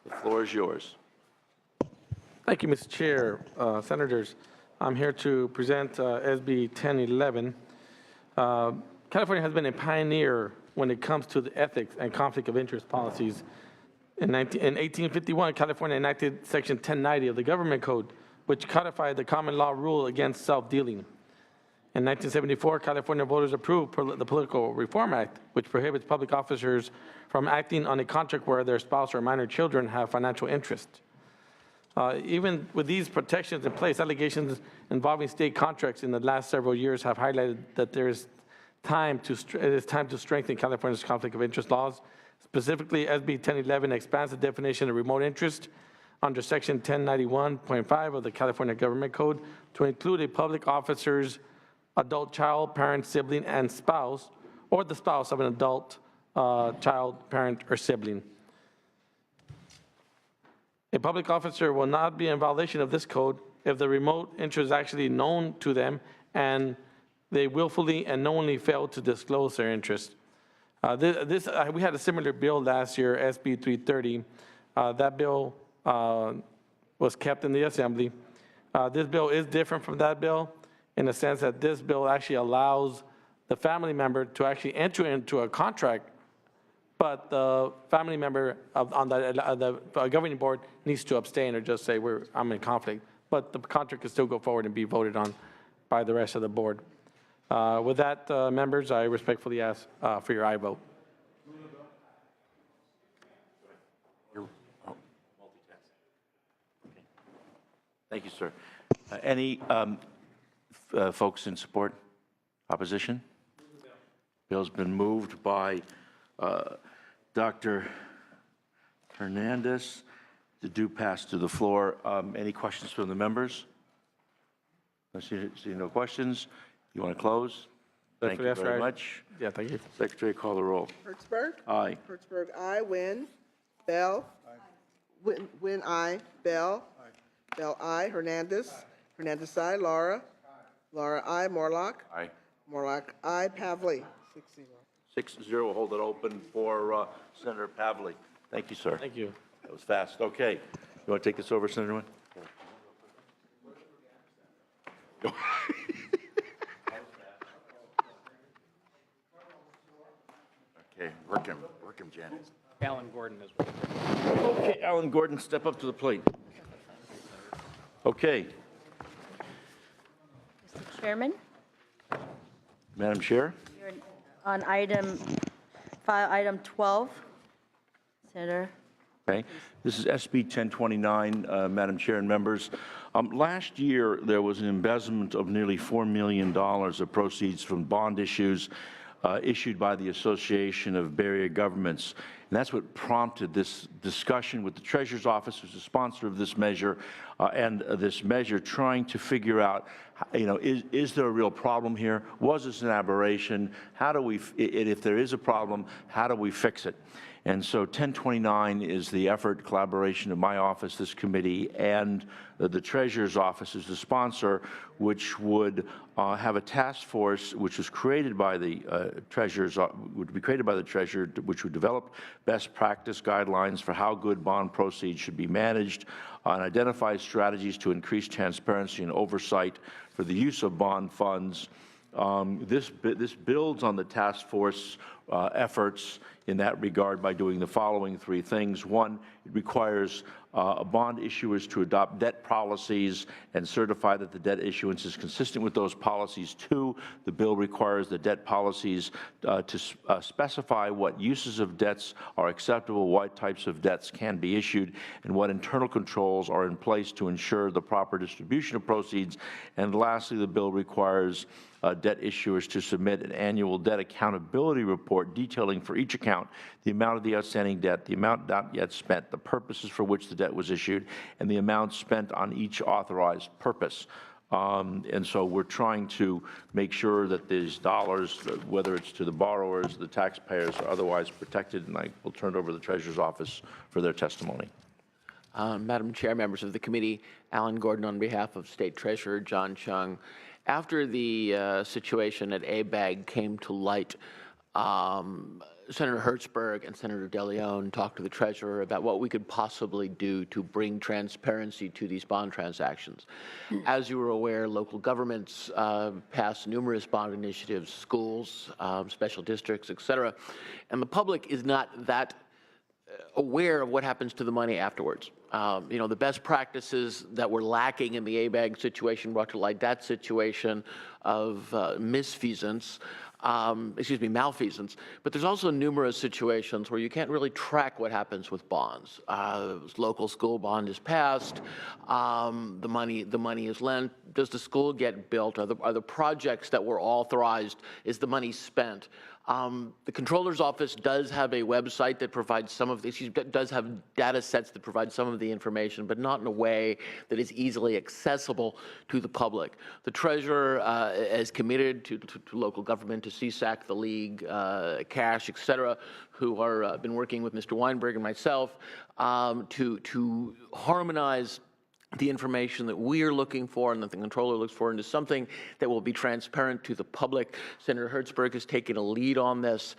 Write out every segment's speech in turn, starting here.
The floor is yours. Thank you, Mr. Chair. Senators, I'm here to present SB 1011. California has been a pioneer when it comes to the ethics and conflict of interest policies. In 1851, California enacted Section 1090 of the Government Code, which codified the common law rule against self-dealing. In 1974, California voters approved the Political Reform Act, which prohibits public officers from acting on a contract where their spouse or minor children have financial interest. Even with these protections in place, allegations involving state contracts in the last several years have highlighted that it is time to strengthen California's conflict of interest laws. Specifically, SB 1011 expands the definition of remote interest under Section 1091.5 of the California Government Code to include a public officer's adult child, parent, sibling, and spouse, or the spouse of an adult child, parent, or sibling. A public officer will not be in violation of this code if the remote interest is actually known to them and they willfully and knowingly fail to disclose their interest. We had a similar bill last year, SB 330. That bill was kept in the Assembly. This bill is different from that bill in the sense that this bill actually allows the family member to actually enter into a contract, but the family member on the governing board needs to abstain or just say, I'm in conflict. But the contract can still go forward and be voted on by the rest of the board. With that, members, I respectfully ask for your aye vote. Thank you, sir. Any folks in support? Opposition? Bill's been moved by Dr. Hernandez. To do pass to the floor. Any questions from the members? I see no questions. You want to close? Thank you very much. Yeah, thank you. Secretary, call the roll. Hertzberg? Aye. Hertzberg, aye. Wynn? Bell? Aye. Wynn, aye. Bell? Aye. Bell, aye. Hernandez? Hernandez, aye. Laura? Aye. Laura, aye. Morlock? Aye. Morlock, aye. Pavley? 6-0. 6-0. We'll hold it open for Senator Pavley. Thank you, sir. Thank you. That was fast. Okay. You want to take this over, Senator Wynn? Okay, work him, Janet. Alan Gordon as well. Okay, Alan Gordon, step up to the plate. Okay, Mr. Chairman, Madam Chair. you're on file item 12. Senator. Okay, this is SB 1029, Madam Chair and members. Last year, there was an embezzlement of nearly $4 million of proceeds from bond issues issued by the Association of Bay Area Governments. And that's what prompted this discussion with the Treasurer's Office, who's the sponsor of this measure, and this measure trying to figure out, is there a real problem here? Was this an aberration? How do we, if there is a problem, how do we fix it? And so 1029 is the effort, collaboration of my office, this committee, and the Treasurer's Office as the sponsor, which would have a task force which was created by the Treasurer's, would be created by the Treasurer, which would develop best practice guidelines for how good bond proceeds should be managed, and identify strategies to increase transparency and oversight for the use of bond funds. This builds on the task force efforts in that regard by doing the following three things. One, it requires bond issuers to adopt debt policies and certify that the debt issuance is consistent with those policies. Two, the bill requires the debt policies to specify what uses of debts are acceptable, what types of debts can be issued, and what internal controls are in place to ensure the proper distribution of proceeds. And lastly, the bill requires debt issuers to submit an annual debt accountability report detailing for each account the amount of the outstanding debt, the amount not yet spent, the purposes for which the debt was issued, and the amount spent on each authorized purpose. And so we're trying to make sure that these dollars, whether it's to the borrowers, the taxpayers, or otherwise protected, and I will turn it over to the Treasurer's Office for their testimony. Madam Chair, members of the committee, Alan Gordon on behalf of State Treasurer John Chung. After the situation at ABAG came to light, Senator Hertzberg and Senator DeLeon talked to the treasurer about what we could possibly do to bring transparency to these bond transactions. As you were aware, local governments passed numerous bond initiatives, schools, special districts, et cetera, and the public is not that aware of what happens to the money afterwards. You know, the best practices that were lacking in the ABAG situation brought to light that situation of malfeasance, but there's also numerous situations where you can't really track what happens with bonds. Local school bond is passed, the money is lent. Does the school get built? Are the projects that were authorized, is the money spent? The Controller's Office does have a website that provides some of this, does have data sets that provide some of the information, but not in a way that is easily accessible to the public. The Treasurer is committed to local government, to CSAC, the League, Cash, et cetera, who are been working with Mr. Weinberg and myself to harmonize the information that we are looking for and that the controller looks for into something that will be transparent to the public. Senator Hertzberg has taken a lead on this.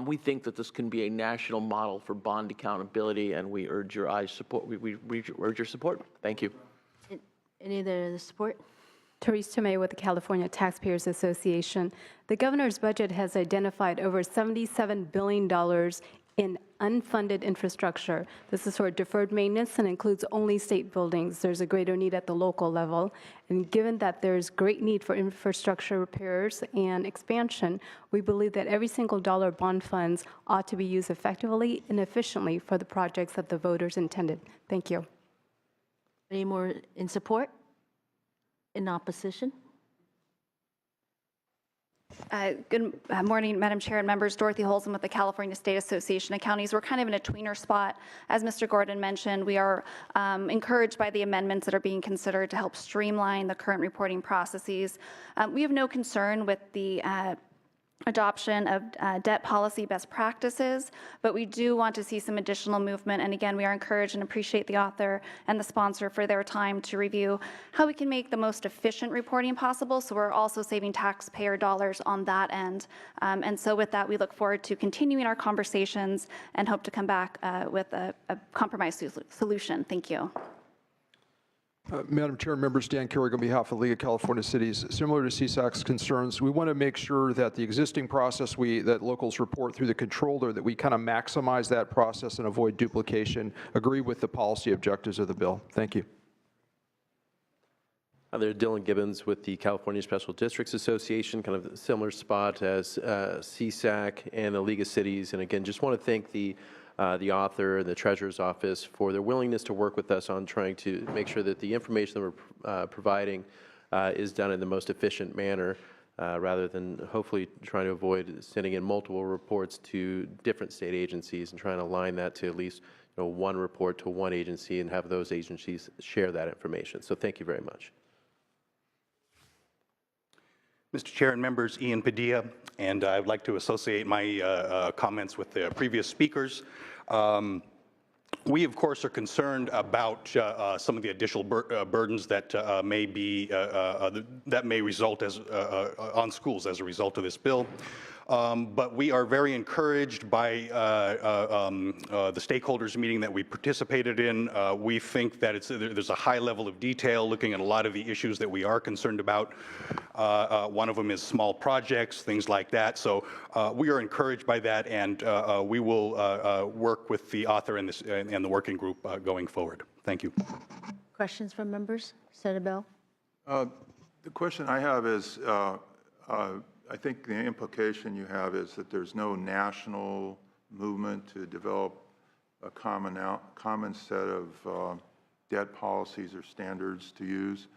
We think that this can be a national model for bond accountability, and we urge your support. We urge your support. Thank you. Any other support? Therese Tomei with the California Taxpayers Association. The governor's budget has identified over $77 billion in unfunded infrastructure. This is for deferred maintenance and includes only state buildings. There's a greater need at the local level. And given that there's great need for infrastructure repairs and expansion, we believe that every single dollar of bond funds ought to be used effectively and efficiently for the projects that the voters intended. Thank you. Any more in support? In opposition? Good morning, Madam Chair and members. Dorothy Holzman with the California State Association of Counties. We're kind of in a tweener spot. As Mr. Gordon mentioned, we are encouraged by the amendments that are being considered to help streamline the current reporting processes. We have no concern with the adoption of debt policy best practices, but we do want to see some additional movement. And again, we are encouraged and appreciate the author and the sponsor for their time to review how we can make the most efficient reporting possible. So we're also saving taxpayer dollars on that end. And so with that, we look forward to continuing our conversations and hope to come back with a compromise solution. Thank you. Madam Chair, members, Dan Kerrig on behalf of the League of California Cities. Similar to CSAC's concerns, we want to make sure that the existing process that locals report through the controller, that we kind of maximize that process and avoid duplication. Agree with the policy objectives of the bill. Thank you. Hi there, Dylan Gibbons with the California Special Districts Association, kind of a similar spot as CSAC and the League of Cities. And again, just want to thank the author and the Treasurer's Office for their willingness to work with us on trying to make sure that the information that we're providing is done in the most efficient manner, rather than hopefully trying to avoid sending in multiple reports to different state agencies and trying to align that to at least one report to one agency and have those agencies share that information. So thank you very much. Mr. Chair and members, Ian Padilla, and I would like to associate my comments with the previous speakers. We, of course, are concerned about some of the additional burdens that may result on schools as a result of this bill. But we are very encouraged by the stakeholders meeting that we participated in. We think that there's a high level of detail looking at a lot of the issues that we are concerned about. One of them is small projects, things like that. So we are encouraged by that, and we will work with the author and the working group going forward. Thank you. Questions from members? Senator Bell? The question I have is, I think the implication you have is that there's no national movement to develop a common set of debt policies or standards to use,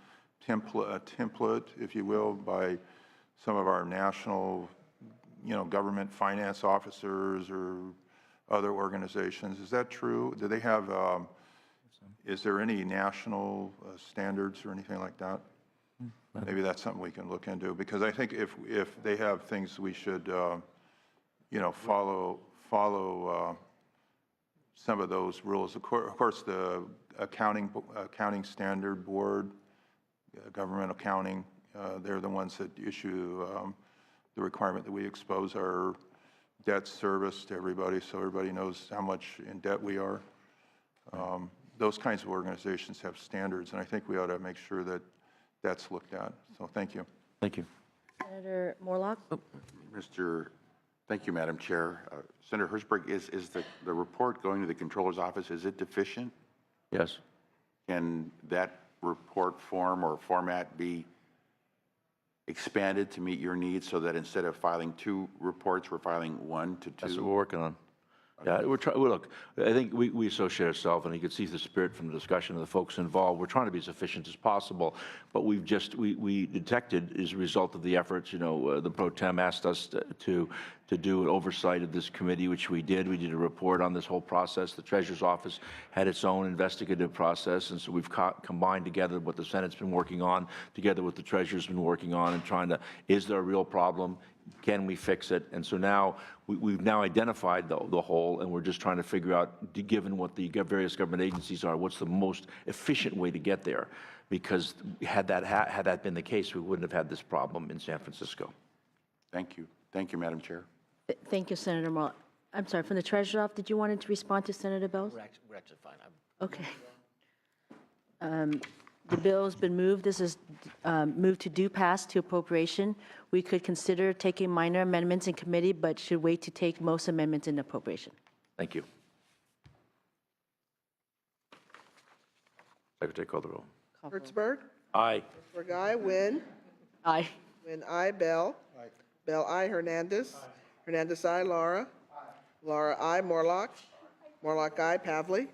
a template, if you will, by some of our national, government finance officers or other organizations. Is that true? Do they have? Is there any national standards or anything like that? Maybe that's something we can look into, because I think if they have things we should, follow some of those rules. Of course, the accounting standard board, government accounting, they're the ones that issue the requirement that we expose our debt service to everybody, so everybody knows how much in debt we are. Those kinds of organizations have standards, and I think we ought to make sure that that's looked at. So thank you. Thank you. Senator Morlock? Thank you, Madam Chair. Senator Hertzberg, is the report going to the Controller's Office, is it deficient? Yes. Can that report form or format be expanded to meet your needs so that instead of filing 2 reports, we're filing 1 to 2? That's what we're working on. Yeah, we're trying, look, I think we associate ourselves, and you can see the spirit from the discussion of the folks involved. We're trying to be as efficient as possible, but we detected, as a result of the efforts, the pro tem asked us to do an oversight of this committee, which we did. We did a report on this whole process. The Treasurer's Office had its own investigative process, and so we've combined together what the Senate's been working on, together what the Treasurer's been working on, and trying to, is there a real problem? Can we fix it? And so now we've now identified the whole, and we're just trying to figure out, given what the various government agencies are, what's the most efficient way to get there? Because had that been the case, we wouldn't have had this problem in San Francisco. Thank you. Thank you, Madam Chair. Thank you, Senator Morlock. I'm sorry, from the Treasurer's Office, did you want to respond to Senator Bell's? We're actually fine. Okay. The bill has been moved. This is moved to do pass to appropriation. We could consider taking minor amendments in committee, but should wait to take most amendments in appropriation. Thank you. Secretary, call the roll. Hertzberg, Aye. Hertzberg, aye. Wynn, Aye. Wynn, aye. Bell, Bell, aye. Hernandez, Hernandez, aye. Laura, Laura, aye. Morlock, Morlock, aye. Pavley,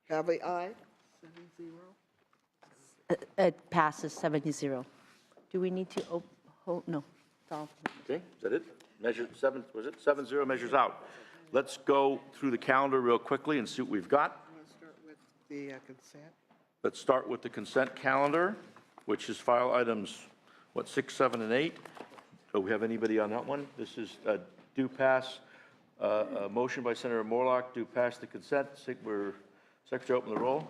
Pavley, aye. 7-0. It passes 7-0. Do we need to, no. It's all- Okay, is that it? Measure 7, was it? 7-0, measures out. Let's go through the calendar real quickly and see what we've got. Want to start with the consent? Let's start with the consent calendar, which is file items, 6, 7, and 8. Do we have anybody on that one? This is due pass, a motion by Senator Morlock, due pass the consent. Secretary, open the roll.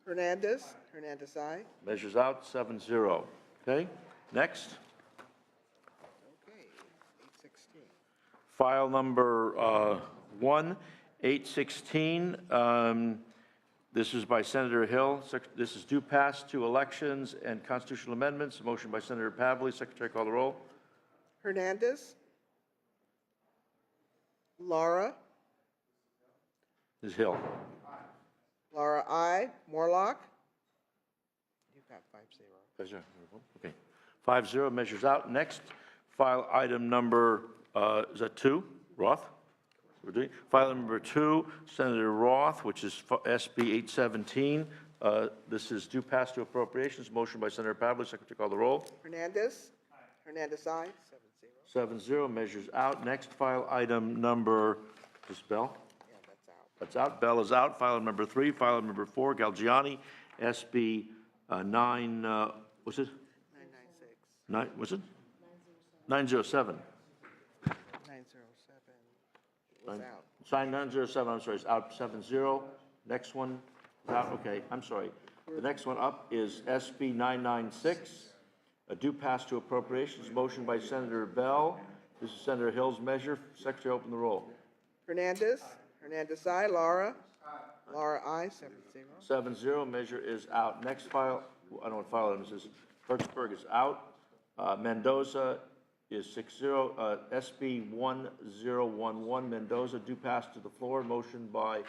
Hernandez, Hernandez, aye. Measures out, 7-0. Okay, next. Okay, 816. File number 816. This is by Senator Hill. This is due pass to elections and constitutional amendments. A motion by Senator Pavley. Secretary, call the roll. Hernandez, Laura, Ms. Hill. Laura, aye. Morlock? You've got 5-0. Okay. 5-0, measures out. Next, file item number, is that 2? Roth? We're doing file number 2, Senator Roth, which is SB 817. This is due pass to appropriations. Motion by Senator Pavley. Secretary, call the roll. Hernandez? Hernandez, aye. 7-0. 7-0, measures out. Next, file item number, is Bell? Yeah, that's out. That's out. Bell is out. File number 3. File number 4, Galgiani, SB 9, what's it? 996. Was it? 907. 907 was out. Sign 907, I'm sorry, it's out 7-0. Next one is out, okay, I'm sorry. The next one up is SB 996, a due pass to appropriations, motion by Senator Bell. This is Senator Hill's measure. Secretary, open the roll. Hernandez? Hernandez, aye. Laura? Laura, aye. 7-0. 7-0, measure is out. Next file, I don't know what file it is. Hertzberg is out. Mendoza is 6-0. SB 1011, Mendoza, due pass to the floor. Motion by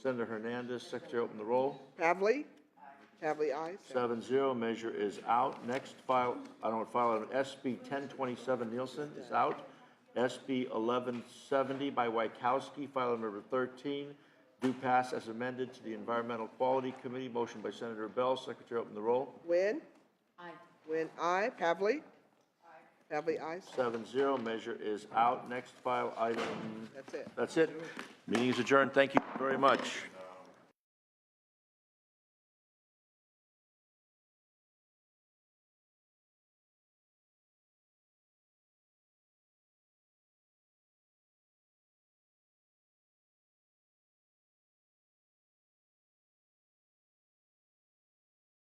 Senator Hernandez. Secretary, open the roll. Pavley? Pavley, aye. 7-0, measure is out. Next file, I don't know what file, SB 1027 Nielsen is out. SB 1170 by Wykowski, file number 13, due pass as amended to the Environmental Quality Committee. Motion by Senator Bell. Secretary, open the roll. Wynn? Aye. Wynn, aye. Pavley? Aye. Pavley, aye. 7-0, measure is out. Next file item. That's it. That's it. Meeting is adjourned. Thank you very much.